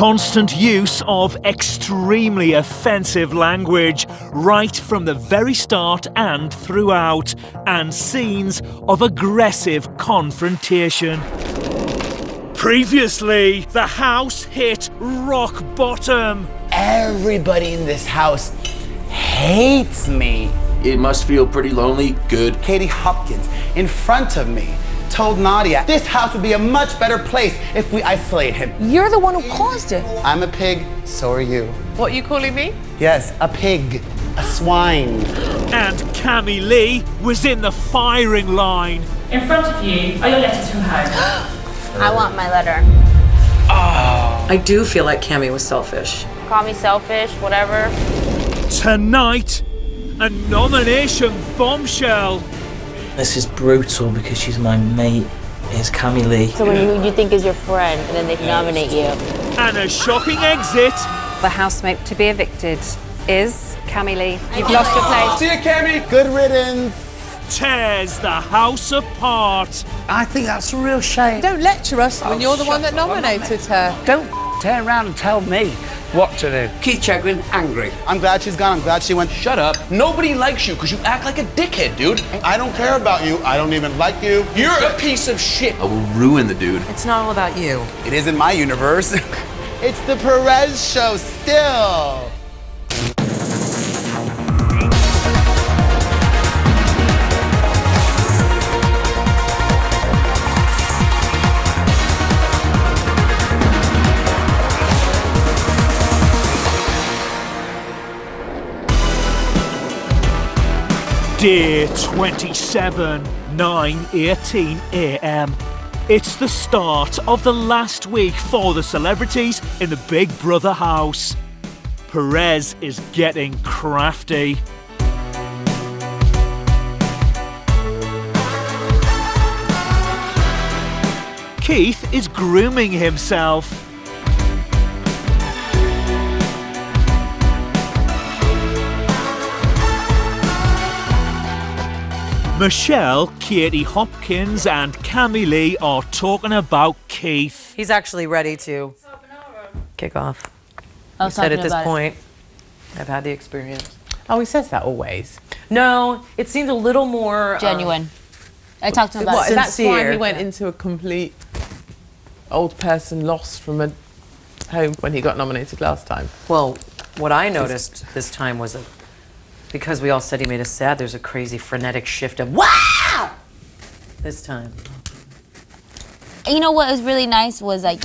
constant use of extremely offensive language right from the very start and throughout, and scenes of aggressive confrontation. Previously, the house hit rock bottom. Everybody in this house hates me. It must feel pretty lonely. Good. Katie Hopkins, in front of me, told Nadia this house would be a much better place if we isolate him. You're the one who caused it. I'm a pig, so are you. What are you calling me? Yes, a pig, a swine. And Cammy Lee was in the firing line. In front of you are your letters from home. I want my letter. I do feel like Cammy was selfish. Call me selfish, whatever. Tonight, a nomination bombshell. This is brutal because she's my mate. It's Cammy Lee. So when you think is your friend, and then they nominate you. And a shocking exit. The housemate to be evicted is Cammy Lee. You've lost your place. See you, Cammy. Good riddance. Tears the house apart. I think that's a real shame. Don't lecture us when you're the one that nominated her. Don't turn around and tell me what to do. Keith Chegwin, angry. I'm glad she's gone. I'm glad she went. Shut up. Nobody likes you because you act like a dickhead, dude. I don't care about you. I don't even like you. You're a piece of shit. I will ruin the dude. It's not all about you. It is in my universe. It's the Perez show still. Day 27, 9:18 a.m. It's the start of the last week for the celebrities in the Big Brother house. Perez is getting crafty. Keith is grooming himself. Michelle, Katie Hopkins and Cammy Lee are talking about Keith. He's actually ready to kick off. I He was said talking at this about it. point, I've had the experience. Oh, he says that always. No, it seemed a little more Genuine. I talked to him about What, it. that's why Sincere. he went into a complete old person lost from a home when he got nominated last time. Well, what I noticed this time was that because we all said he made us sad, there's a crazy frenetic shift of wow this time. You know what was really nice was like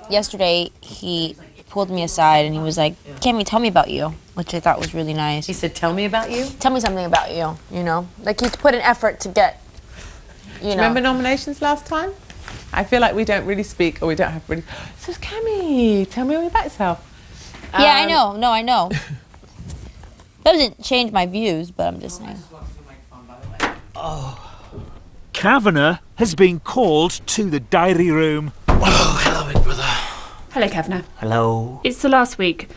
yesterday he pulled me aside and he was like, Cammy, tell me about you, which I thought was really nice. He said, tell me about you? Tell me something about you, you know? Like he put an effort to get, you know. Remember nominations last time? I feel like we don't really speak or we don't have really... So Cammy, tell me all about yourself. Yeah, I know. No, I know. Doesn't change my views, but I'm just saying. Kavanagh has been called to the diary room. Oh, hello, Big Brother. Hello, Kavanagh. Hello. It's the last week.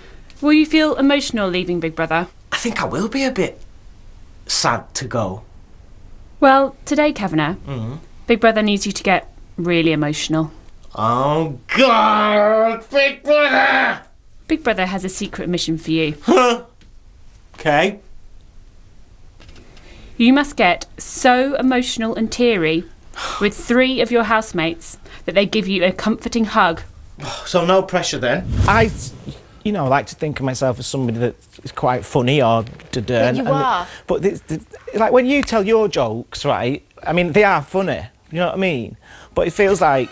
Will you feel emotional leaving Big Brother? I think I will be a bit sad to go. Well, today, Kavanagh, Big Brother needs you to get really emotional. Oh, God, Big Brother! Big Brother has a secret mission for you. Okay. You must get so emotional and teary with 3 of your housemates that they give you a comforting hug. So no pressure then. I, like to think of myself as somebody that is quite funny or But you are. But like when you tell your jokes, right? I mean, they are funny. You know what I mean? But it feels like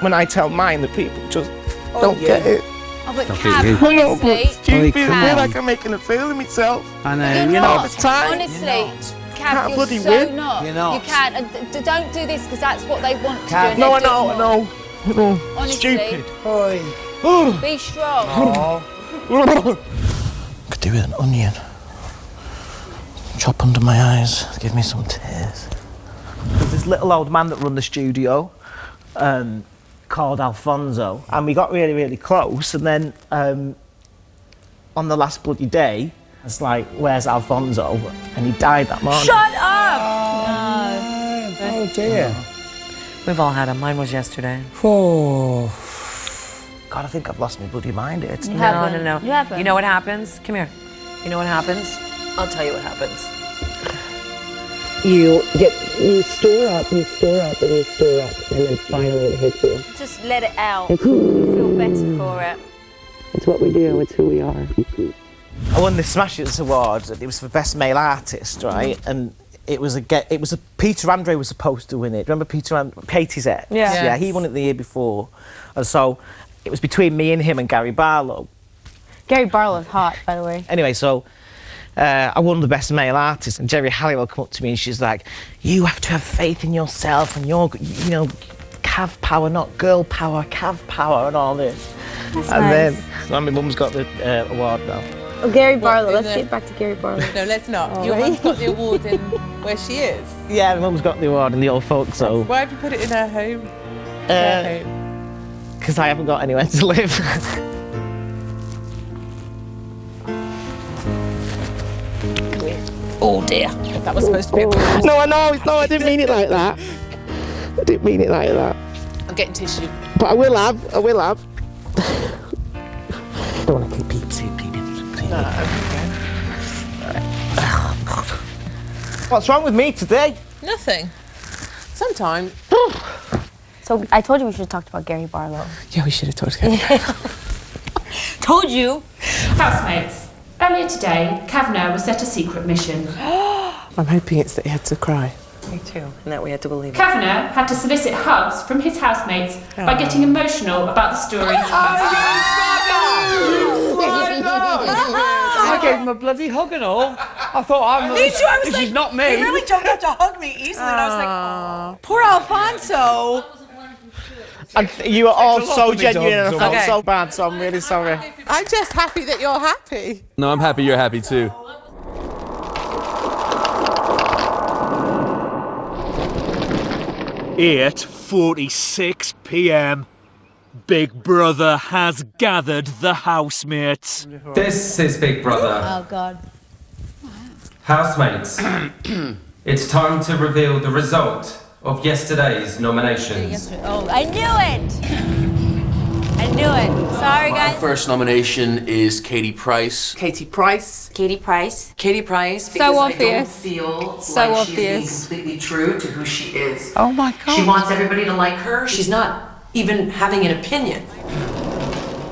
when I tell mine that people just don't get it. Oh, but Cam, honestly, I feel like I'm making a fool of myself. I know. you're not. all the time. Honestly, Cam, Can't you're bloody so win. not. You're not. You can't. And don't do this because that's what they want to do. Cam. and No, they I do it know, I more. know. Honestly. Stupid. Oi. Be strong. Could do with an onion. Chop under my eyes. Give me some tears. There's this little old man that run the studio, called Alfonso, and we got really, really close. And then on the last bloody day, it's like, "Where's Alfonso?" And he died that morning. Shut up! Oh dear. We've all had them. Mine was yesterday. Oh. God, I think I've lost my bloody mind here. You No, haven't. no, no. You haven't. You know what happens? Come here. You know what happens? I'll tell you what happens. You store up, and then finally it hits you. Just let it out. You feel better for it. It's what we do, it's who we are. I won the Smash Hits Award. It was for Best Male Artist, right? And it was Peter Andre was supposed to win it. Remember Katie's ex? Yeah. Yeah, he won it the year before. And so it was between me and him and Gary Barlow. Gary Barlow's hot, by the way. Anyway, so I won the Best Male Artist, and Jerry Halliwell come up to me and she's like, you have to have faith in yourself and your, you know, cav power, not girl power, cav power and all this. That's and nice. then my mum's got the award now. Oh, Gary Barlow. Let's get back to Gary Barlow. No, let's not. Oh, Your really? mum's got the award in where she is. Yeah, my mum's got the award in the old folks home. Why have you put it in her home? Because I haven't got anywhere to live. Oh dear. That was supposed to be a No, I know, no, I didn't mean it like that. I didn't mean it like that. I'm getting tissue. But I will have. I don't want to keep bleeding. What's wrong with me today? Nothing. Sometimes. So I told you we should have talked about Gary Barlow. Yeah, we should have talked about it. Told you. Housemates, earlier today, Kavanagh was set a secret mission. I'm hoping it's that he had to cry. Me too. And that we had to believe it. Kavanagh had to solicit hugs from his housemates by getting emotional about the stories. I gave him a bloody hug and all. I thought, Me too, I was this like, is not me. He really jumped up to hug me easily, and I was like, oh. Poor Alfonso. And you are all Takes a lot so to be genuine done, and I felt okay. so bad, so I'm really sorry. I'm just happy that you're happy. No, I'm happy you're happy too. At 8:46 p.m. Big Brother has gathered the housemates. This is Big Brother. Oh God. Housemates, it's time to reveal the result of yesterday's nominations. Oh, I knew it. I knew it. Sorry, My guys. first nomination is Katie Price. Katie Price. Katie Price. Katie Price, So because I don't obvious. feel So like obvious. she's being completely true to who she is. Oh my God. She wants everybody to like her. She's not even having an opinion.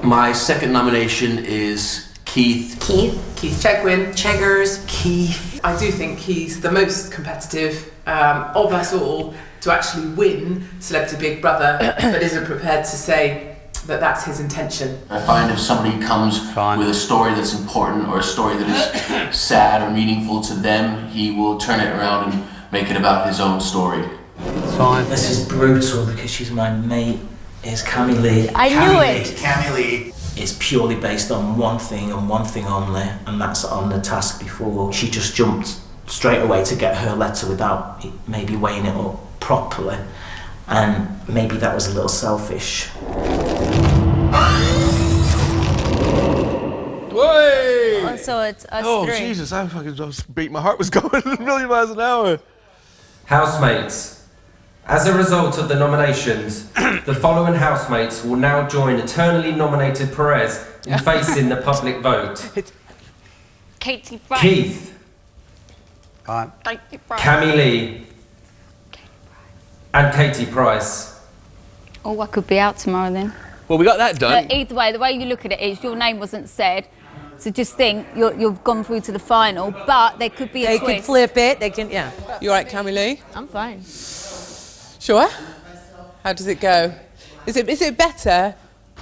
My second nomination is Keith. Keith Chegwin. Cheggers. Keith. I do think he's the most competitive of us all to actually win Celebrity Big Brother, but isn't prepared to say that that's his intention. I find if somebody comes with a story that's important or a story that is sad or meaningful to them, he will turn it around and make it about his own story. It's fine. This is brutal because she's my mate. Is Cammy Lee. I knew it. Cammy Lee. It's purely based on one thing and one thing only, and that's on the task before. She just jumped straight away to get her letter without maybe weighing it up properly, and maybe that was a little selfish. Way! Oh, so it's us Oh, three. Jesus, I fucking just beat. My heart was going a million miles an hour. Housemates, as a result of the nominations, the following housemates will now join eternally nominated Perez in facing the public vote. Katie Price. Keith, Katie Price. Cammy Lee, and Katie Price. Oh, I could be out tomorrow then. Well, we got that done. But either way, the way you look at it is your name wasn't said. So just think you've gone through to the final, but there could be a They twist. could flip it. They can, yeah. You all right, Cammy Lee? I'm fine. Sure. How does it go? Is it better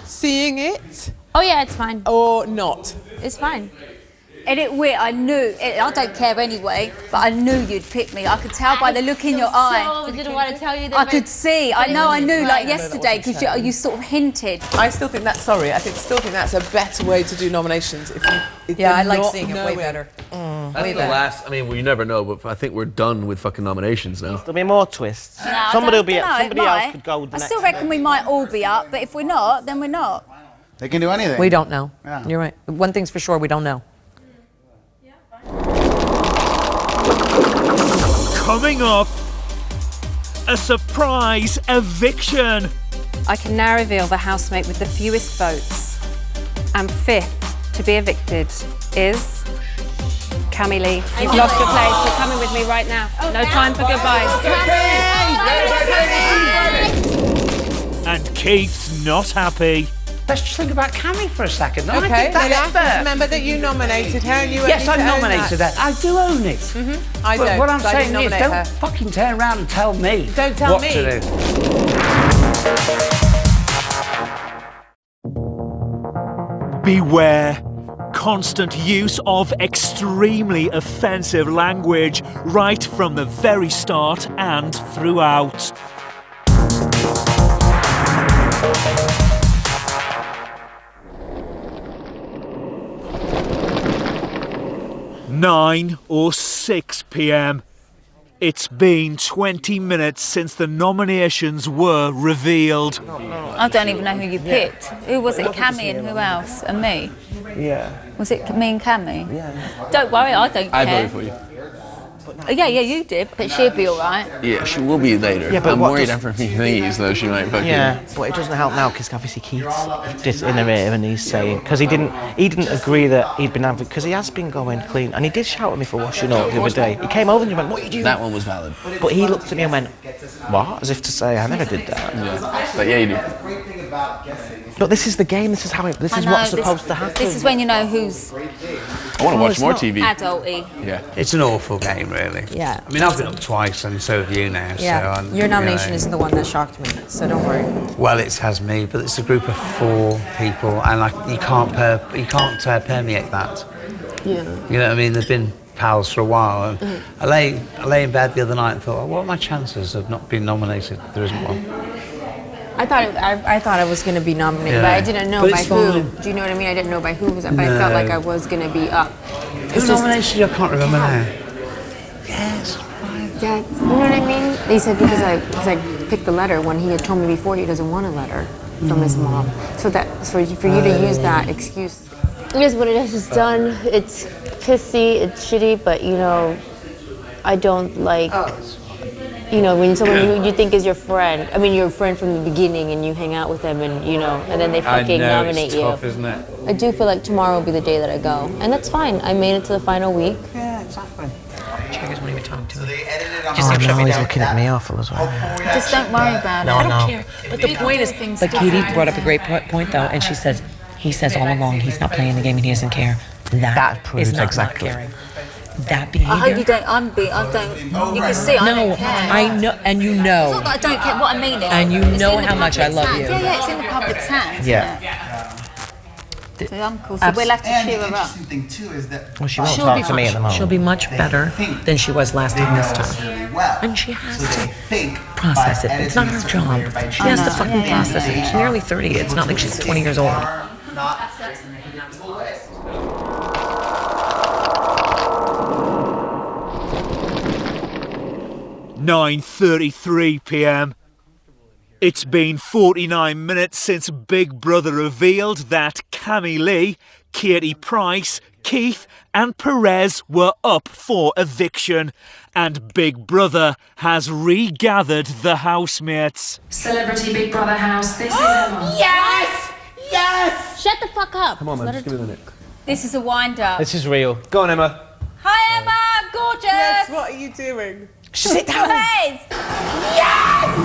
seeing it Oh yeah, it's fine. or not? It's fine. And it weird. I knew. I don't care anyway, but I knew you'd pick me. I could tell by the look in your eye. I didn't want to tell you that. I could see. I know. I knew. Like No, yesterday, that wasn't because you sort of hinted. I still think that's a better way to do nominations. If Yeah, I you're like not seeing it way knowing. better. That's Way the better. last. I mean, we never know, but I think we're done with fucking nominations now. There'll be more twists. No, Somebody will I be don't know, somebody it else might. could go with the I next. still reckon we might all be up, but if we're not, then we're not. They can do anything. We don't know. Yeah. You're right. One thing's for sure, we don't know. Coming up, a surprise eviction. I can now reveal the housemate with the fewest votes. And fifth to be evicted is Cammy Lee. You've lost your place. You're coming with me right now. No time for goodbyes. And Keith's not happy. Let's just think about Cammy for a second. I Okay, think that's Lily, fair. remember that you nominated her and you Yes, I own nominated that. her. I do own it. I But don't, what I'm so I saying didn't is, nominate don't her. fucking turn around and tell me Don't tell what me. to do. Beware. Constant use of extremely offensive language right from the very start and throughout. Nine or 6 p.m. It's been 20 minutes since the nominations were revealed. I don't even know who you picked. Who was it? Cammy and who else? And me? Yeah. Was it me and Cammy? Yeah. Don't worry, I don't care. I voted for you. Yeah, you did, but she'd be all right. Yeah, she will be later. Yeah, but I'm what worried does- after a few thingies, though, she might fucking... Yeah, but it doesn't help now because obviously Keith's just in a bit and he's saying because he didn't agree that he'd been having because he has been going clean and he did shout at me for washing up the other day. He came over and he went, "What are you doing?" That one was valid. But he looked at me and went, "What?" As if to say, "I never did that." Yeah, but yeah, you do. But this is the game. This is how it. This is what's supposed to happen. This is when you know who's I want to watch more TV. adulty. Yeah. It's an awful game, really. Yeah. I mean, I've been up twice, and so have you now. Yeah, So your nomination isn't the one that shocked me, so don't worry. Well, it has me, but it's a group of 4 people, and you can't permeate that. Yeah. You know what I mean? They've been pals for a while. And I lay in bed the other night and thought, oh, what are my chances of not being nominated? There isn't one. I thought I was going to be nominated, Yeah. but I didn't know But by it's who. fine. Do you know what I mean? I didn't know by who was up, but I felt No. like I was going to be up. Who nominated you? I can't remember now. Yes. Yeah, you know what I mean? They said because I picked the letter when he had told me before he doesn't want a letter from his mom. So that for you to use that excuse. It is what it is. It's done. It's pissy. It's shitty. But you know, I don't like. You know, when someone you think is your friend. I mean, your friend from the beginning, and you hang out with them, and you know, and then they fucking nominate it's you. tough, isn't it? I do feel like tomorrow will be the day that I go, and that's fine. I made it to the final week. Yeah, exactly. Checkers won't even talk to me. Oh, now he's looking at me awful as well. Just don't worry about No, it. I don't care. But the point is, but Katie brought up a great point though, and she says, he says all along he's not playing the game and he doesn't care. That proves is not exactly. not caring. That behavior. I hope you don't. I don't. You can see I don't care. I know, and you It's know. not that I don't care. What I mean is, And you it's know in the how much I public's love hands. you. Yeah, it's in the public's hands. Yeah. So I'm cool. So we'll have to cheer her up. thing too is that Well, she won't talk to me at the moment. She'll be much better than she was last time this time. And she has to process it. It's not her job. She has to fucking process it. She's nearly 30. It's not like she's 20 years old. 9:33 p.m. It's been 49 minutes since Big Brother revealed that Cammy Lee, Katie Price, Keith and Perez were up for eviction, and Big Brother has regathered the housemates. Celebrity Big Brother house, this is Emma. Yes! Yes! Shut the fuck up. Come on, man, just give me the minute. This is a wind-up. This is real. Go on, Emma. Hi, Emma. Gorgeous. Yes, what are you doing? Sit down. Yes!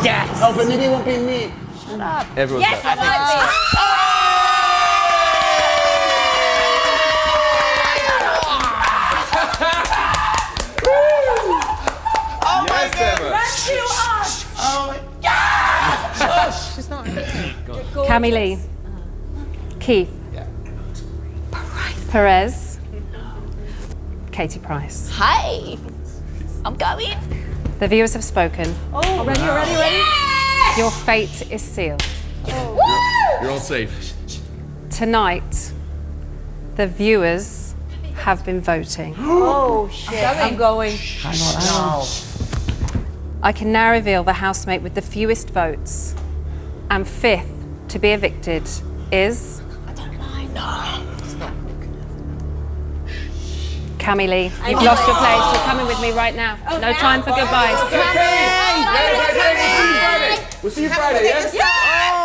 Yes! Oh, but maybe it won't be me. Shut up. Everyone's Yes, back. I might be. Oh my Yes, God, Emma. rescue us! Oh my She's not. Cammy Lee. Keith. Perez. Katie Price. Hi. I'm going. The viewers have spoken. Oh, ready? Yes! Your fate is sealed. You're all safe. Tonight, the viewers have been voting. Oh, shit. I'm going. I can now reveal the housemate with the fewest votes. And fifth to be evicted is... Cammy Lee. You've lost your place. You're coming with me right now. No time for goodbyes. We'll see you Friday, yes?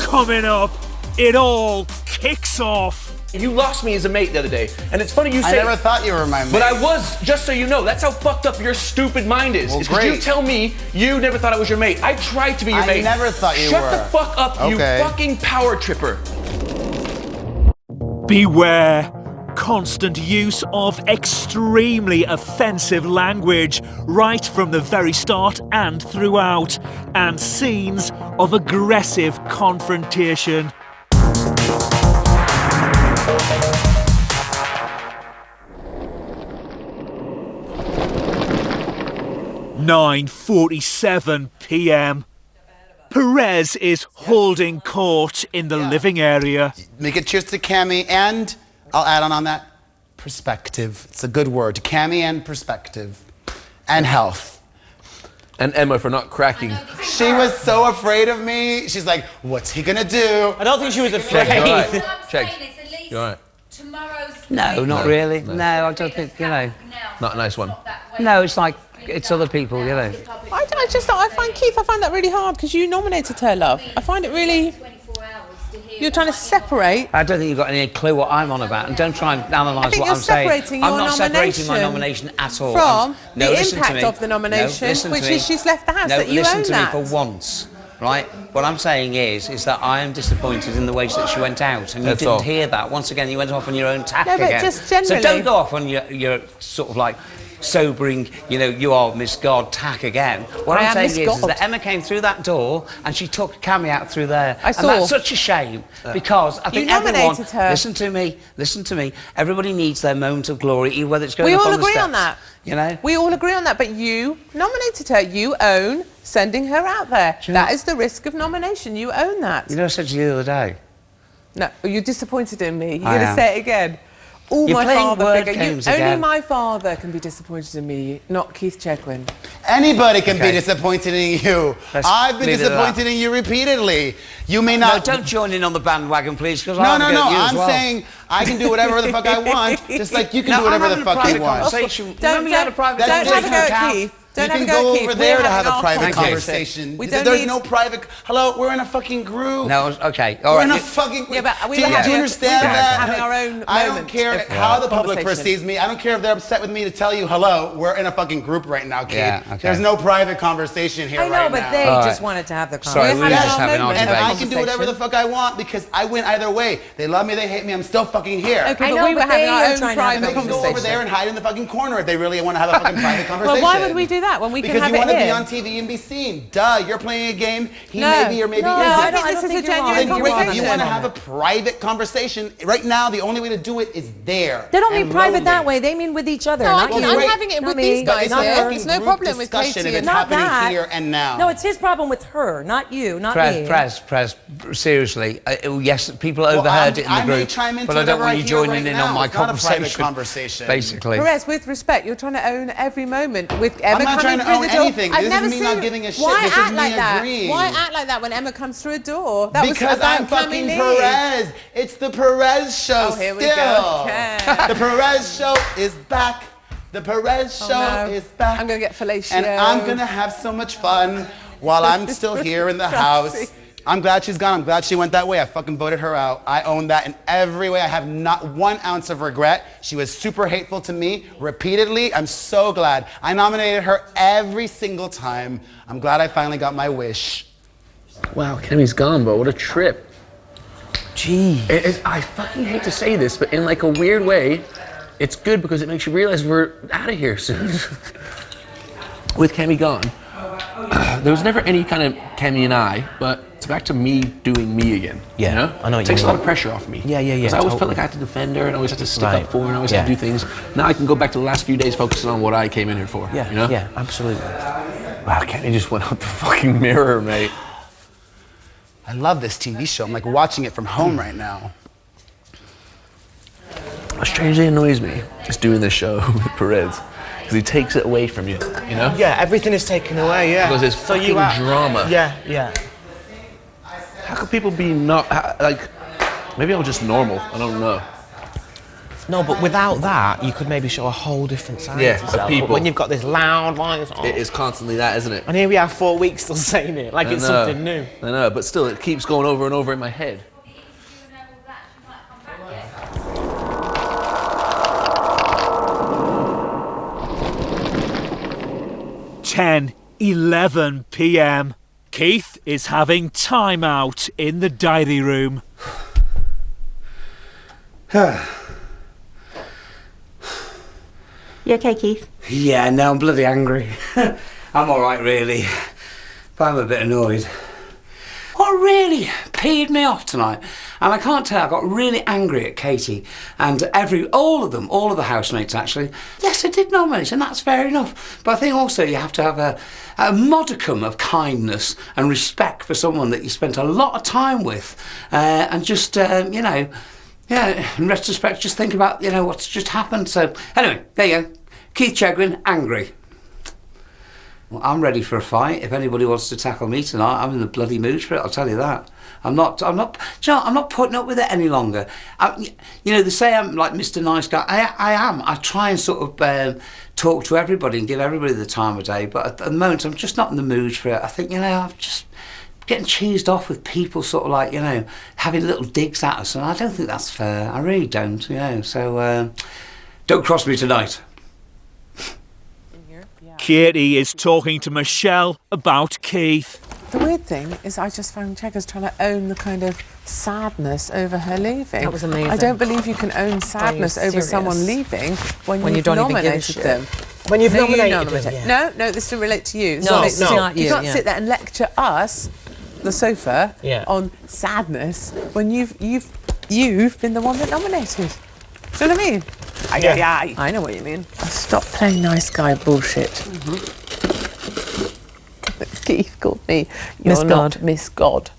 Coming up, it all kicks off. You lost me as a mate the other day, and it's funny you say. I never thought you were my mate. But I was, just so you know. That's how fucked up your stupid mind is. Well, It's 'cause you great. tell me you never thought I was your mate. I tried to be your I mate. never thought you Shut were. the fuck up, you Okay. fucking power tripper. Beware constant use of extremely offensive language right from the very start and throughout, and scenes of aggressive confrontation. (9:47 p.m. Perez is holding court in the living area. Make it cheers to Cami and, I'll add on that, perspective. It's a good word. Cami and perspective. And health. And Emma for not cracking. She was so afraid of me. She's like, what's he gonna do? I don't think she was afraid. Check. You alright? No, not really. No, I don't think, you know. Not a nice one. No, it's like, it's other people, you know. I find Keith, I find that really hard because you nominated her, love. I find it really. You're trying to separate. I don't think you've got any clue what I'm on about, and don't try and analyse what I'm saying. I'm not separating my nomination at all. From the impact of the nomination, which is she's left the house, that you own that. No, listen to me for once, right? What I'm saying is that I am disappointed in the way that she went out, and you didn't hear that. Once again, you went off on your own tack again. But just generally. So don't go off on your sort of like sobering, you know, you are Miss God tack again. What I'm saying is that Emma came through that door and she took Cami out through there. And that's such a shame because I think everyone. Listen to me. Everybody needs their moment of glory, whether it's going up on the steps. We all agree on that. You know? We all agree on that, but you nominated her. You own sending her out there. That is the risk of nomination. You own that. You know, I said to you the other day. No, you're disappointed in me. You're going to say it again. All You're my playing father word figure. games Only again. my father can be disappointed in me, not Keith Chegwin. Anybody can be disappointed in you. I've been disappointed in you repeatedly. You may not. No, don't join in on the bandwagon, please, because No. I'm saying I can do whatever the fuck I want, just like you can do whatever the fuck you want. Don't have a go at Keith. You can go over there to have a private conversation. There's no private. Hello, we're in a fucking group. No, okay, all right. We're in a fucking. Yeah, but do you understand that? Having our own I don't care how the public perceives me. I don't care if they're upset with me to tell you, hello, we're in a fucking group right now, Keith. Yeah, okay. There's no private conversation here right now. I know, but they just wanted to have the Sorry, conversation. we were just having our debate. And I can do whatever the fuck I want because I win either way. They love me, they hate me, I'm still fucking here. Okay, but we were having our own private They can go over there and hide in the fucking corner if they really want to have a fucking private conversation. Well, why would we do that when we can have it here? Because you want to be on TV and be seen. Duh, you're playing a game. He maybe or maybe isn't. I think this is a genuine conversation. If you want to have a private conversation, right now the only way to do it is there. They don't mean private that way. They mean with each other. No, not I'm having it with these guys here. There's no problem with Katie. It's not happening that. here and now. No, it's his problem with her, not you, not me. Press, seriously. Yes, people overheard it in the group, but I don't want you joining in on my conversation. Basically. Perez, with respect, you're trying to own every moment. With Emma coming through the door. Anything. This is me not giving a shit. Why this act is me like that? agreeing. Why act like that when Emma comes through a door? That because was about I'm fucking Camille. Perez. It's the Perez show here we still. go. Okay. The Perez show is back. The Perez show is back. I'm going to get fellatio. And I'm going to have so much fun while I'm still here in the house. I'm glad she's gone. I'm glad she went that way. I fucking voted her out. I own that in every way. I have not 1 ounce of regret. She was super hateful to me repeatedly. I'm so glad. I nominated her every single time. I'm glad I finally got my wish. Wow, Kemi's gone, bro. What a trip. Gee. I fucking hate to say this, but in like a weird way, it's good because it makes you realize we're out of here soon. With Kemi gone, there was never any kind of Kemi and I, but it's back to me doing me again. Yeah, you know? I know. It takes a lot of pressure off me. Yeah. Because I always felt like I had to defend her and I always had to stick up for her and I always had to do things. Now I can go back to the last few days focusing on what I came in here for. Yeah, you know? Yeah, absolutely. Wow, Kemi just went out the fucking mirror, mate. I love this TV show. I'm like watching it from home right now. What strangely annoys me is doing this show with Perez. Because he takes it away from you, you know? Yeah, everything is taken away, yeah. Because there's fucking drama. Yeah. How could people be not, like, maybe I'm just normal, I don't know. No, but without that, you could maybe show a whole different side to yourself. Of people. But when you've got this loud voice, It is constantly that, isn't it? And here we are 4 weeks still saying it, like it's something new. I know, but still, it keeps going over and over in my head. Ten, 11 p.m. Keith is having time out in the diary room. You okay, Keith? Yeah, no, I'm bloody angry. I'm all right, really, but I'm a bit annoyed. What really peed me off tonight, and I can't tell, I got really angry at Katie and all of the housemates actually. Yes, I did nominate, and that's fair enough. But I think also you have to have a modicum of kindness and respect for someone that you spent a lot of time with, and just, you know, yeah, in retrospect, just think about, you know, what's just happened. So, anyway, there you go. Keith Chegwin, angry. Well, I'm ready for a fight. If anybody wants to tackle me tonight, I'm in the bloody mood for it, I'll tell you that. I'm not do you know, I'm not putting up with it any longer. You know, they say I'm like Mr. Nice Guy. I am. I try and sort of talk to everybody and give everybody the time of day, but at the moment, I'm just not in the mood for it. I think, you know, I'm just getting cheesed off with people sort of like, you know, having little digs at us, and I don't think that's fair. I really don't, you know, so don't cross me tonight. Katie is talking to Michelle about Keith. The weird thing is I just found Cheggers trying to own the kind of sadness over her leaving. That was amazing. I don't believe you can own sadness over someone leaving when you've you don't even give a nominated shit. them. When you've No, you nominated them, yeah. No, this doesn't relate to you. No, This no, relates to not you, You can't yeah. sit there and lecture us, the sofa, Yeah. on sadness when you've been the one that nominated. Do you know what I mean? Yeah. I know what you mean. Stop playing nice guy bullshit. Keith called me Miss you're God. not Miss God.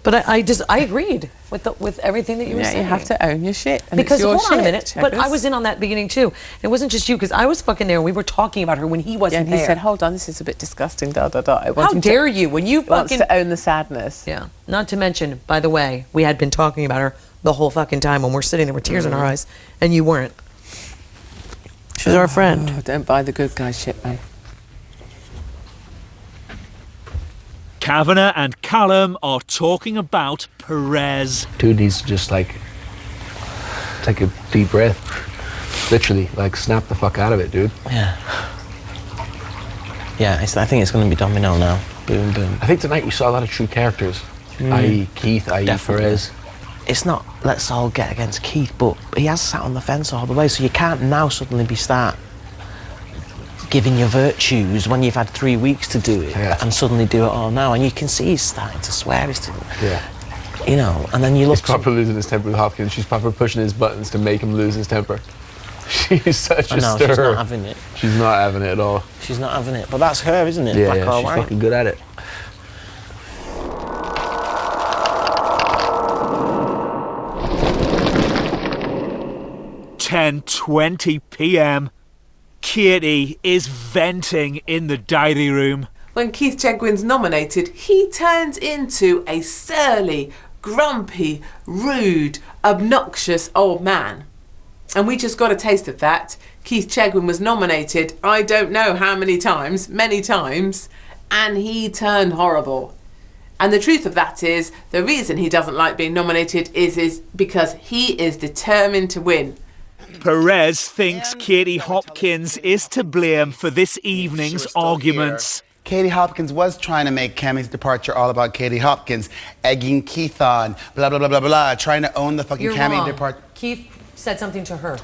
But I agreed with everything that you were saying. You have to own your shit. And Because it's your hold on a shit, minute, but I Cheggers. was in on that beginning too. It wasn't just you, because I was fucking there and we were talking about her when he wasn't and he there. said, hold on, this is a bit disgusting, I want How him dare you, when you He wants fucking... to own the sadness. Yeah. Not to mention, by the way, we had been talking about her the whole fucking time when we're sitting there with tears in our eyes, and you weren't. She's our friend. Oh, don't buy the good guy shit, man. Kavanagh and Callum are talking about Perez. Dude needs to just like take a deep breath. Literally, like snap the fuck out of it, dude. Yeah. Yeah, I think it's going to be domino now. Boom, boom. I think tonight we saw a lot of true characters. I.e. Keith, i.e. Definitely. Perez. It's not let's all get against Keith, but he has sat on the fence all the way, so you can't now suddenly start giving your virtues when you've had 3 weeks to do it and suddenly do it all now. And you can see he's starting to swear. You know, and then you look... He's proper losing his temper with Hopkins. She's proper pushing his buttons to make him lose his temper. She's such a stirrer. She's not having it. She's not having it at all. She's not having it. But that's her, isn't it? Yeah, Black or she's white. fucking good at it. (10:20 p.m). Katie is venting in the diary room. When Keith Chegwin's nominated, he turns into a surly, grumpy, rude, obnoxious old man. And we just got a taste of that. Keith Chegwin was nominated, I don't know how many times, and he turned horrible. And the truth of that is, the reason he doesn't like being nominated is because he is determined to win. Perez thinks Katie Hopkins is to blame for this evening's arguments. Katie Hopkins was trying to make Cammie's departure all about Katie Hopkins, egging Keith on, blah, blah, blah, blah, blah, trying to own the fucking You're Cammie wrong. departure. Keith said something to her.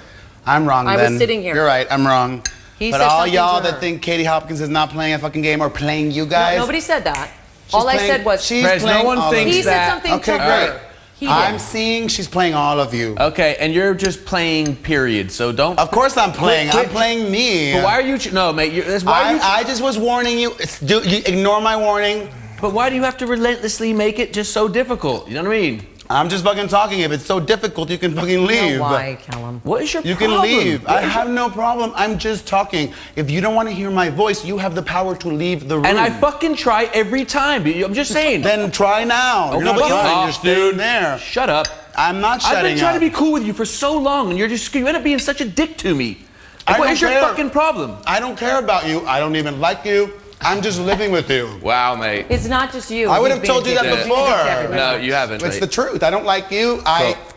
I'm wrong, I then. was sitting here. You're right, I'm wrong. He But said all something y'all to her. that think Katie Hopkins is not playing a fucking game or playing you guys. No, nobody said that. She's All I playing- said was... she's playing all of you. He said something Okay, to her. great. He did. I'm seeing she's playing all of you. Okay, and you're just playing, period. So don't. Of course I'm playing. I'm playing me. But why are you? No, mate. I just was warning you. You ignore my warning. But why do you have to relentlessly make it just so difficult? You know what I mean? I'm just fucking talking. If it's so difficult, you can fucking leave. Why, Callum? What is your You problem? can leave. I have no problem. I'm just talking. If you don't want to hear my voice, you have the power to leave the room. And I fucking try every time. I'm just saying. Then try now. Okay, You're not fuck trying. off, You're staying there. Shut up. I'm not I've shutting been trying up. to be cool with you for so long, and you end up being such a dick to me. I Like, what don't is your care. fucking problem? I don't care about you. I don't even like you. I'm just living with you. Wow, mate. It's not just you. I would He's have being told you a that dick. before. No, you haven't. It's mate. the truth. I don't like you.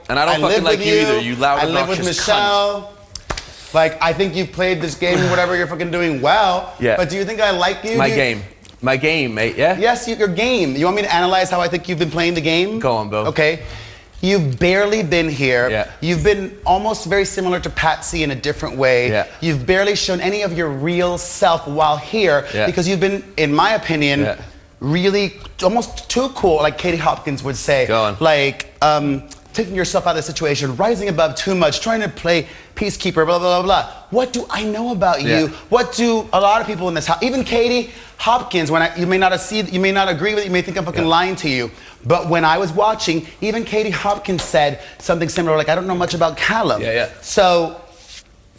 And I don't fucking live like with you either, you loud, I live with obnoxious Michelle. Like, I think you've played this game, whatever you're fucking doing well. Yeah. But do you think I like you? My game, mate. Yeah. Yes, your game. You want me to analyze how I think you've been playing the game? Go on, Bill. Okay. You've barely been here. Yeah. You've been almost very similar to Patsy in a different way. Yeah. You've barely shown any of your real self while here because you've been, in my opinion, really almost too cool, like Katie Hopkins would say. Go on. Like, taking yourself out of the situation, rising above too much, trying to play peacekeeper, blah, blah, blah, blah. What do I know about you? What do a lot of people in this house, even Katie Hopkins, you may not agree with it, you may think I'm fucking lying to you. But when I was watching, even Katie Hopkins said something similar, like, I don't know much about Callum. So,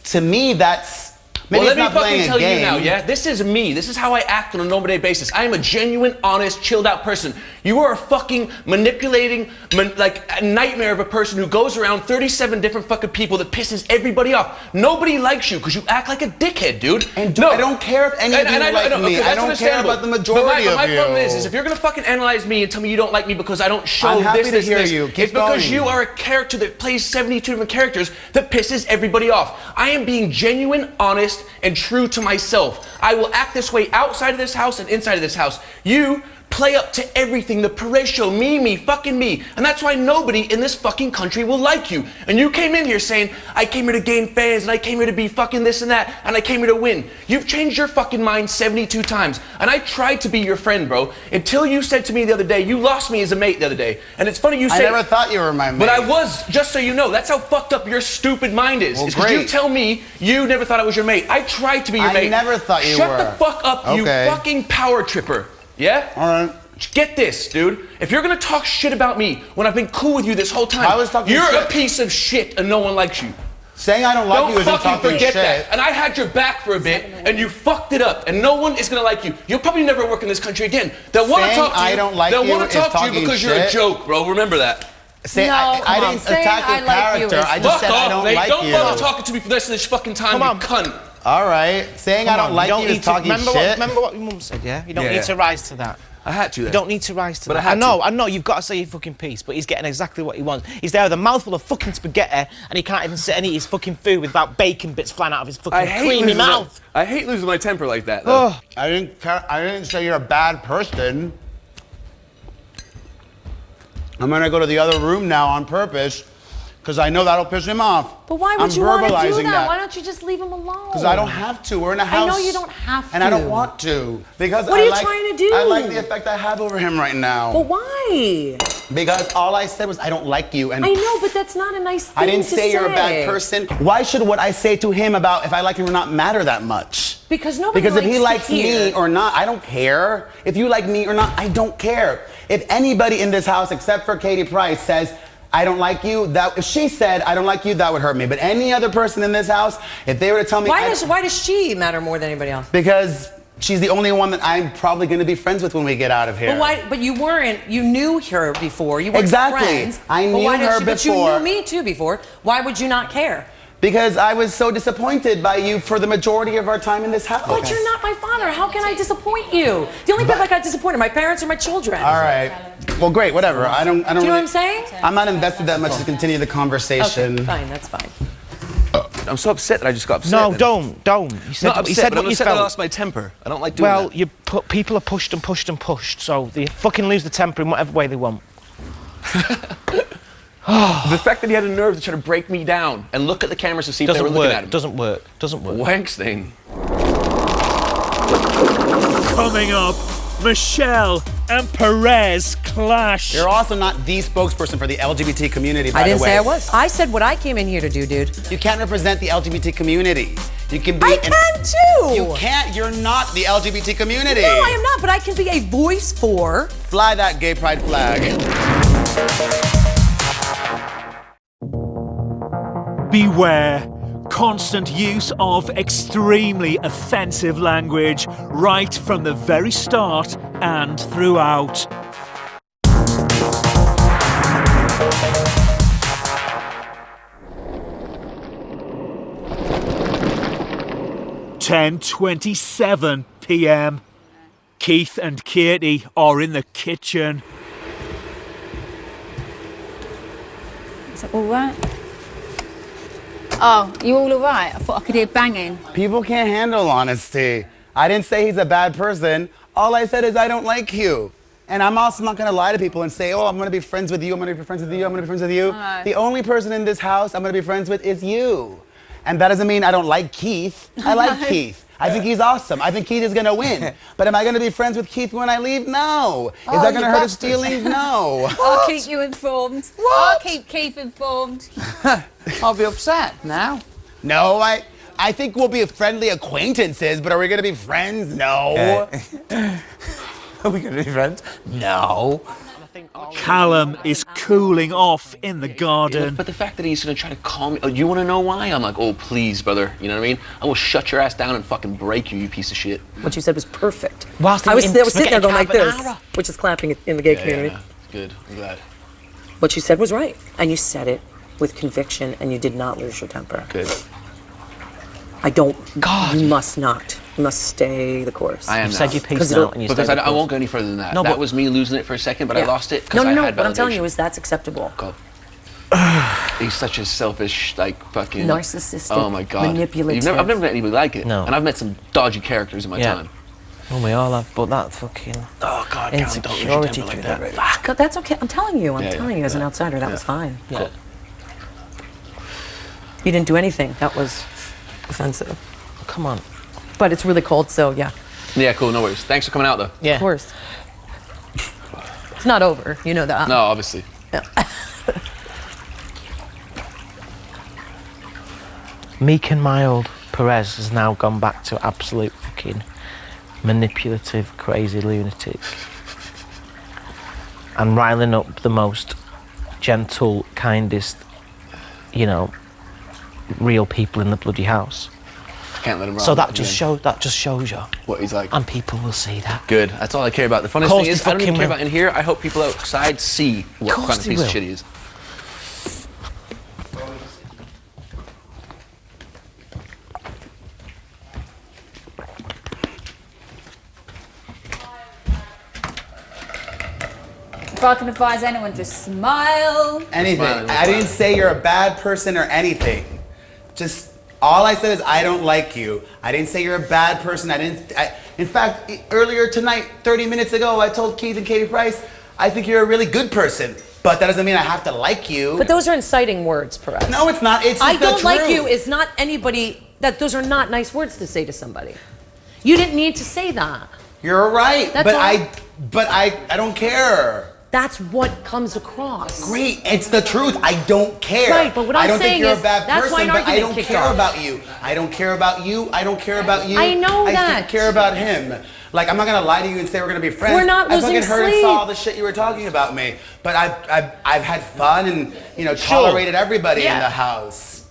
to me, that's, maybe well, it's let not me fucking playing tell a game. you now, yeah? This is me. This is how I act on a normal day basis. I am a genuine, honest, chilled out person. You are a fucking manipulating, like a nightmare of a person who goes around 37 different fucking people that pisses everybody off. Nobody likes you because you act like a dickhead, dude. And I don't care if any of you like me. Okay, I don't care about the majority but my of you. problem is if you're gonna fucking analyze me and tell me you don't like me because I don't show I'm happy this, to hear this, you. it's Keep because going. you are a character that plays 72 different characters that pisses everybody off. I am being genuine, honest, and true to myself. I will act this way outside of this house and inside of this house. You play up to everything, the Perez show, me, fucking me. And that's why nobody in this fucking country will like you. And you came in here saying, I came here to gain fans, and I came here to be fucking this and that, and I came here to win. You've changed your fucking mind 72 times. And I tried to be your friend, bro, until you said to me the other day, you lost me as a mate the other day. And it's funny you say— I never thought you were my mate. But I was, just so you know. That's how fucked up your stupid mind is. Well, It's 'cause you tell me you never thought I was your mate. I tried to be your mate. I never thought you Shut were. the fuck up, you fucking power tripper. Yeah? All right. Get this, dude. If you're gonna talk shit about me when I've been cool with you this whole time, I was talking you're shit. a piece of shit and no one likes you. Saying I don't like you isn't Don't fucking talking forget shit. that. And I had your back for a bit, and you fucked it up, and no one is gonna like you. You'll probably never work in this country again. They'll want to Saying talk to you. I don't like They'll you want to is talk to you talking because you're a shit. joke, bro. Remember that. I didn't attack your character. I just said I don't like you. Don't bother talking to me for the rest of this fucking time, you cunt. All right. Saying I don't like you is talking shit. Remember what your mum said, yeah? You don't Yeah. need to rise to that. I had to. You don't need to rise to But that. I had I know, you've got to say your fucking piece, but he's getting exactly what he wants. He's there with a mouthful of fucking spaghetti, and he can't even sit and eat his fucking food without bacon bits flying out of his fucking creamy mouth. I hate losing my temper like that, though. I didn't say you're a bad person. I'm gonna go to the other room now on purpose, because I know that'll piss him off. But why would I'm you want to do verbalizing that? Why don't you just leave him alone? Because I don't have to. We're in a house. I know you don't have to. And I don't want to. Because What are you trying to do? I like the effect I have over him right now. But why? Because all I said was I don't like you. And I know, but that's not a nice thing I didn't to say you're a bad person. Why should what I say to him about if I like him or not matter that much? Because nobody Because if he likes likes to hear. me or not, I don't care. If you like me or not, I don't care. If anybody in this house except for Katie Price says, I don't like you, if she said, I don't like you, that would hurt me. But any other person in this house, if they were to tell me... Why does she matter more than anybody else? Because she's the only one that I'm probably going to be friends with when we get out of here. But you weren't. You knew her before. You weren't Exactly. friends. I But knew why did her she- But you before. knew me too before. Why would you not care? Because I was so disappointed by you for the majority of our time in this house. But you're not my father. How can I disappoint you? The only people I got disappointed, my parents or my children. All right. Well, great, whatever. I don't Do you know what I'm saying? I'm not invested that much to continue the conversation. Okay, fine, that's fine. I'm so upset that I just got upset. No, then. don't. You said, Not upset, you said but what I'm you upset that I felt. lost my temper. I don't like doing Well, that. people are pushed and pushed and pushed, so they fucking lose the temper in whatever way they want. The fact that he had a nerve to try to break me down and look at the cameras to see if they were looking at him. Doesn't work. Wankstein. Coming up, Michelle and Perez clash. You're also not the spokesperson for the LGBT community, by I didn't the way. say I was. I said what I came in here to do, dude. You can't represent the LGBT community. You can be. I can too. You can't. You're not the LGBT community. No, I am not, but I can be a voice for. Fly that gay pride flag. Beware. Constant use of extremely offensive language right from the very start and throughout. (10:27 p.m. Keith and Katie are in the kitchen. Is it all right? Oh, you all right? I thought I could hear banging. People can't handle honesty. I didn't say he's a bad person. All I said is I don't like you. And I'm also not gonna lie to people and say, oh, I'm gonna be friends with you, I'm gonna be friends with you, I'm gonna be friends with you. No. The only person in this house I'm gonna be friends with is you. And that doesn't mean I don't like Keith. I like Keith. I think he's awesome. I think Keith is gonna win. But am I gonna be friends with Keith when I leave? No. Is that gonna hurt his feelings? No. I'll keep you informed. I'll keep Keith informed. I'll be upset now. No, I think we'll be friendly acquaintances, but are we gonna be friends? No. Are we gonna be friends? No. Callum is cooling off in the garden. But the fact that he's gonna try to call me, oh, you wanna know why? I'm like, oh, please, brother. You know what I mean? I will shut your ass down and fucking break you, you piece of shit. What you said was perfect. Whilst I was eating sitting there going like this, spaghetti carbonara. which is clapping in the gay Yeah, community. yeah, good. I'm glad. What you said was right. And you said it with conviction and you did not lose your temper. Good. You must not. You must stay the course. I am You've now. said your piece now and you Because stayed the I won't course. go any further than that. No, That but- was me losing it for a second, but I Yeah. lost it because No, I no, had what I'm telling validation. you is that's acceptable. Go. He's such a selfish, like, fucking... Narcissistic, Oh, my God. manipulative. I've never met anybody like it. No. And I've met some dodgy characters in my Yeah. time. Well, we all have, but that fucking Oh, God, Callum, don't lose your insecurity temper like through that. that. Fuck, that's okay. I'm telling you. I'm Yeah, telling yeah, you as an yeah. outsider, that Yeah. was fine. Yeah. You didn't do anything. That was offensive. Come on. But it's really cold, so yeah. Yeah, cool, no worries. Thanks for coming out, though. Yeah. Of course. It's not over. You know that. No, obviously. Yeah. Meek and mild Perez has now gone back to absolute fucking manipulative, crazy lunatic. And riling up the most gentle, kindest, real people in the bloody house. Can't let him run. So that just shows you. What he's like. And people will see that. Good. That's all I care about. The funniest Course thing is, they I don't even fucking care will. about in here. I hope people outside see what Course kind of they piece of will. shit he is. If I can advise anyone, just smile. Anything. I didn't say you're a bad person or anything. Just all I said is I don't like you. I didn't say you're a bad person. In fact, earlier tonight, 30 minutes ago, I told Keith and Katie Price, I think you're a really good person. But that doesn't mean I have to like you. But those are inciting words, Perez. No, it's not. It's I just the don't like truth. you is not anybody, those are not nice words to say to somebody. You didn't need to say that. You're right. That's but all. I don't care. That's what comes across. Great, it's the truth. I don't care. Right, but what I I'm don't think saying you're is a bad that's why person, an but I argument don't kicked care off. about you. I don't care about you. I don't care about you. I know that. I care about him. Like, I'm not gonna lie to you and say we're gonna be friends. We're not losing I fucking heard and sleep. saw all the shit you were talking about me. But I've had fun and tolerated everybody in the house.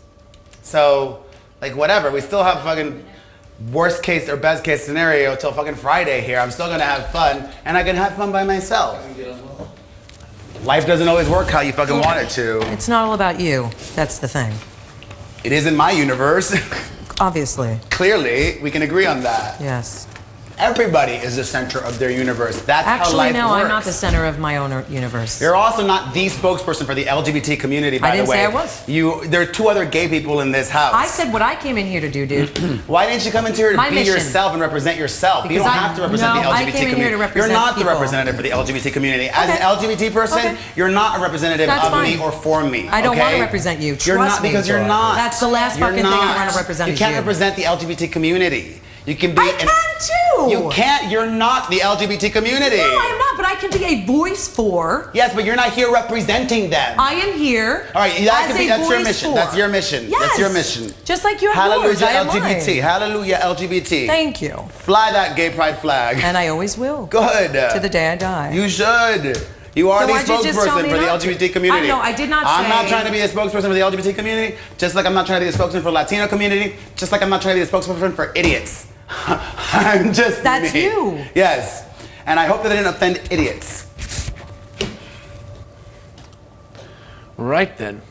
So, like, whatever. We still have fucking worst case or best case scenario till fucking Friday here. I'm still gonna have fun, and I can have fun by myself. Life doesn't always work how you fucking want it to. It's not all about you. That's the thing. It is in my universe. Obviously. Clearly, we can agree on that. Yes. Everybody is the center of their universe. That's how Actually, life no, works. I'm not the center of my own universe. You're also not the spokesperson for the LGBT community, by I didn't the way. say I was. There are two other gay people in this house. I said what I came in here to do, dude. Why didn't you come in here to My be mission. yourself and represent yourself? You Because don't I- have to represent no, the LGBT I came in here community. to represent You're not people. the representative for the LGBT community. As Okay. an LGBT person, Okay. you're not a representative That's of me fine. or for me. I don't okay? want to represent you. You're Trust not me. because you're not. That's the last You're fucking thing I not. want to represent. You is can't represent the LGBT community. You can be. I can too. You can't. You're not the LGBT community. No, I am not. But I can be a voice for. Yes, but you're not here representing them. I am here. All right, that as could be. a That's your voice mission. for. That's your mission. Yes. That's your mission. Just like you have Hallelujah yours. I have LGBT. mine. Hallelujah LGBT. Thank you. Fly that gay pride flag. And I always will. Good. To the day I die. You should. You are So the why'd you just tell spokesperson me for the not to? LGBT community. I know, I did not I'm say- not trying to be a spokesperson for the LGBT community, just like I'm not trying to be a spokesperson for the Latino community, just like I'm not trying to be a spokesperson for idiots. I'm just That's me. you. Yes. And I hope that I didn't offend idiots. Right then.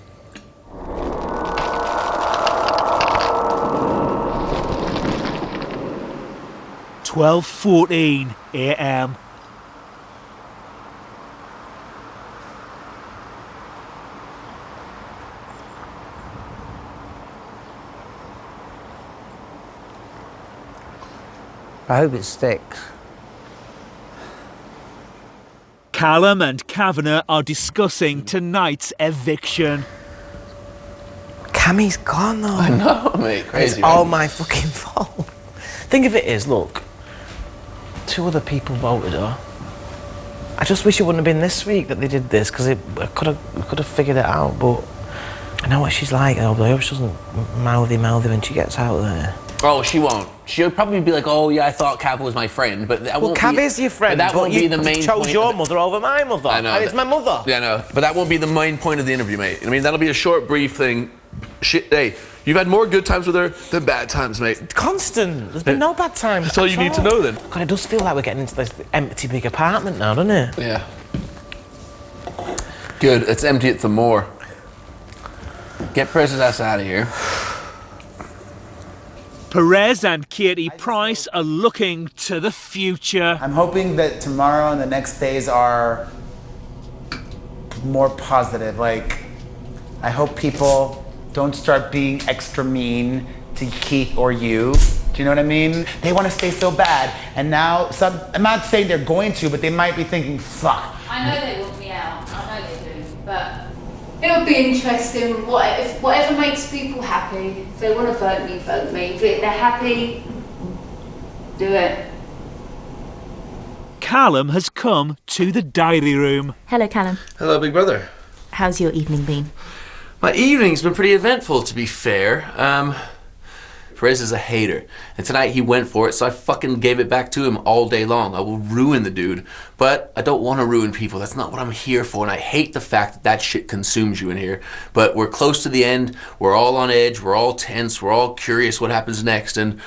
$12:14 a.m. I hope it sticks. Callum and Kavanagh are discussing tonight's eviction. Cammie's gone though. I know, mate. Crazy. It's all my fucking fault. Thing of it is, look, 2 other people voted her. I just wish it wouldn't have been this week that they did this, because I could have figured it out. But I know what she's like. I hope she doesn't mouthy when she gets out there. Oh, she won't. She'll probably be like, "Oh yeah, I thought Cav was my friend," but that won't. Cav be, is your friend. But that won't be the main. You chose point your mother over my mother. I know. And it's my mother. Yeah, I know. But that won't be the main point of the interview, mate. I mean, that'll be a short, brief thing. Shit, hey, you've had more good times with her than bad times, mate. Constant. There's been no bad times. That's all you need to know, then. God, it does feel like we're getting into this empty big apartment now, doesn't it? Yeah. Good. Let's empty it some more. Get Perez's ass out of here. Perez and Katie Price are looking to the future. I'm hoping that tomorrow and the next days are more positive. Like, I hope people don't start being extra mean to Keith or you. Do you know what I mean? They want to stay so bad. And now, I'm not saying they're going to, but they might be thinking, fuck. I know they want me out. I know they do. But it'll be interesting. Whatever makes people happy. If they want to vote me, vote me. If they're happy, do it. Callum has come to the diary room. Hello, Callum. Hello, big brother. How's your evening been? My evening's been pretty eventful, to be fair. Perez is a hater, and tonight he went for it, so I fucking gave it back to him all day long. I will ruin the dude, but I don't want to ruin people. That's not what I'm here for, and I hate the fact that that shit consumes you in here. But we're close to the end. We're all on edge. We're all tense. We're all curious what happens next, and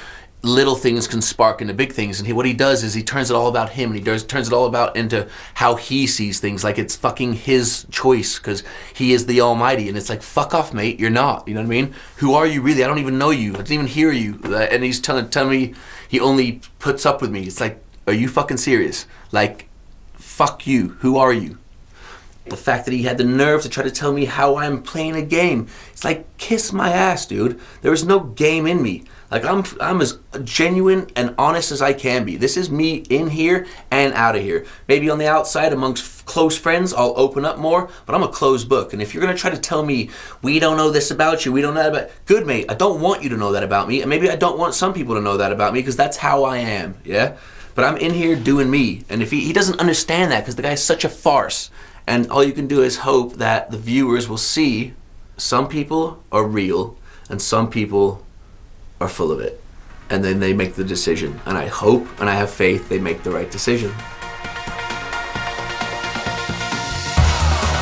little things can spark into big things. And what he does is he turns it all about him, and he turns it all about into how he sees things, like it's fucking his choice, because he is the almighty. And it's like, fuck off, mate, you're not. You know what I mean? Who are you really? I don't even know you. I didn't even hear you. And he's telling me he only puts up with me. It's like, are you fucking serious? Like, fuck you. Who are you? The fact that he had the nerve to try to tell me how I'm playing a game. It's like, kiss my ass, dude. There is no game in me. Like, I'm as genuine and honest as I can be. This is me in here and out of here. Maybe on the outside amongst close friends, I'll open up more, but I'm a closed book. And if you're going to try to tell me, we don't know this about you, we don't know that about... Good, mate, I don't want you to know that about me. And maybe I don't want some people to know that about me, because that's how I am, yeah? But I'm in here doing me. And if he doesn't understand that, because the guy's such a farce. And all you can do is hope that the viewers will see some people are real and some people are full of it, and then they make the decision. And I hope and I have faith they make the right decision.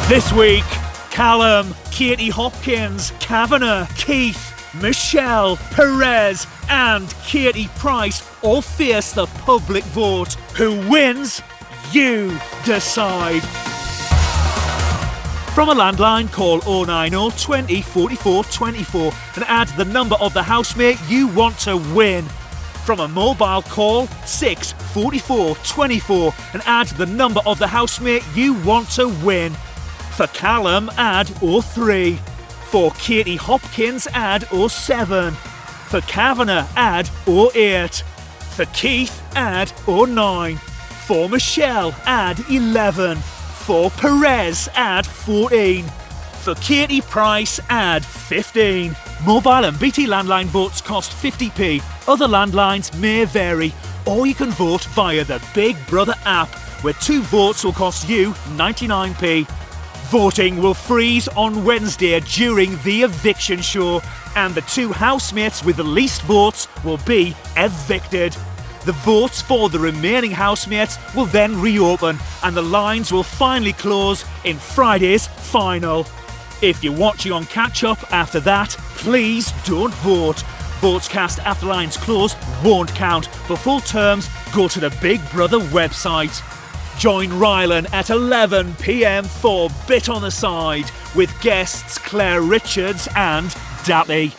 This week, Callum, Katie Hopkins, Kavanagh, Keith, Michelle, Perez and Katie Price all face the public vote. Who wins? You decide. From a landline, call 090 20 44 24 and add the number of the housemate you want to win. From a mobile, call 6 44 24 and add the number of the housemate you want to win. For Callum, add 03. For Katie Hopkins, add 07. For Kavanagh, add 08. For Keith, add 09. For Michelle, add 11. For Perez, add 14. For Katie Price, add 15. Mobile and BT landline votes cost 50p. Other landlines may vary. Or you can vote via the Big Brother app, where 2 votes will cost you 99p. Voting will freeze on Wednesday during the eviction show, and the 2 housemates with the least votes will be evicted. The votes for the remaining housemates will then reopen, and the lines will finally close in Friday's final. If you're watching on catch-up after that, please don't vote. Votes cast after lines close won't count. For full terms, go to the Big Brother website. Join Rylan at 11 p.m. for Bit on the Side with guests Claire Richards and Dappy.